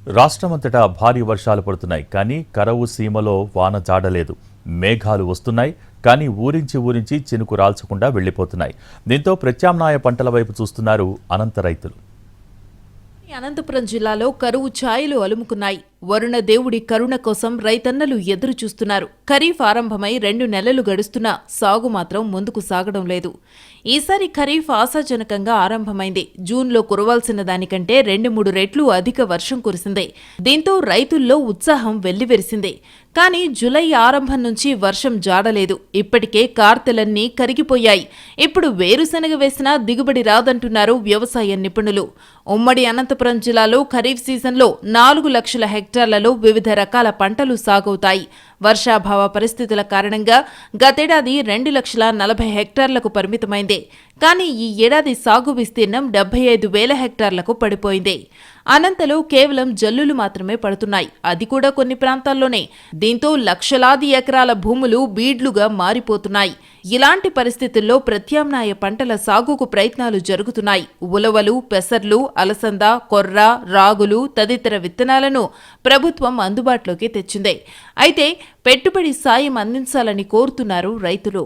రాష్ట్రమంతటా భారీ వర్షాలు పడుతున్నాయి. కానీ కరవు సీమలో వాన జాడలేదు. మేఘాలు వస్తున్నాయి. కానీ ఊరించి చినుకు రాల్చకుండా వెళ్లిపోతున్నాయి. దీంతో ప్రత్యామ్నాయ పంటల వైపు చూస్తున్నారు అనంత రైతులు. అనంతపురం జిల్లాలో కరువు ఛాయలు అలుముకున్నాయి. వరుణ దేవుడి కరుణ కోసం రైతన్నలు ఎదురు చూస్తున్నారు. ఖరీఫ్ ఆరంభమై 2 నెలలు గడుస్తున్నా సాగు మాత్రం ముందుకు సాగడం లేదు. ఈసారి ఖరీఫ్ ఆశాజనకంగా ఆరంభమైంది. జూన్లో కురవాల్సిన దానికంటే 2-3 రెట్లు అధిక వర్షం కురిసింది. దీంతో రైతుల్లో ఉత్సాహం వెల్లివెరిసింది. కానీ జులై ఆరంభం నుంచి వర్షం జాడలేదు. ఇప్పటికే కార్తెలన్నీ కరిగిపోయాయి. ఇప్పుడు వేరుశనగ వేసినా దిగుబడి రాదంటున్నారు వ్యవసాయ నిపుణులు. ఉమ్మడి అనంతపురం జిల్లాలో ఖరీఫ్ సీజన్లో 4 లక్షల హెక్టార్లలో వివిధ రకాల పంటలు సాగవుతాయి. వర్షాభావ పరిస్థితుల కారణంగా గతేడాది 2,40,000 హెక్టార్లకు పరిమితమైంది. కానీ ఈ ఏడాది సాగు విస్తీర్ణం 75,000 హెక్టార్లకు పడిపోయింది. అనంతలో కేవలం జల్లులు మాత్రమే పడుతున్నాయి. అది కూడా కొన్ని ప్రాంతాల్లోనే. దీంతో లక్షలాది ఎకరాల భూములు బీడ్లుగా మారిపోతున్నాయి. ఇలాంటి పరిస్థితుల్లో ప్రత్యామ్నాయ పంటల సాగుకు ప్రయత్నాలు జరుగుతున్నాయి. ఉలవలు, పెసర్లు, అలసంద, కొర్ర, రాగులు తదితర విత్తనాలను ప్రభుత్వం అందుబాటులోకి తెచ్చింది. అయితే పెట్టుబడి సాయం అందించాలని కోరుతున్నారు రైతులు.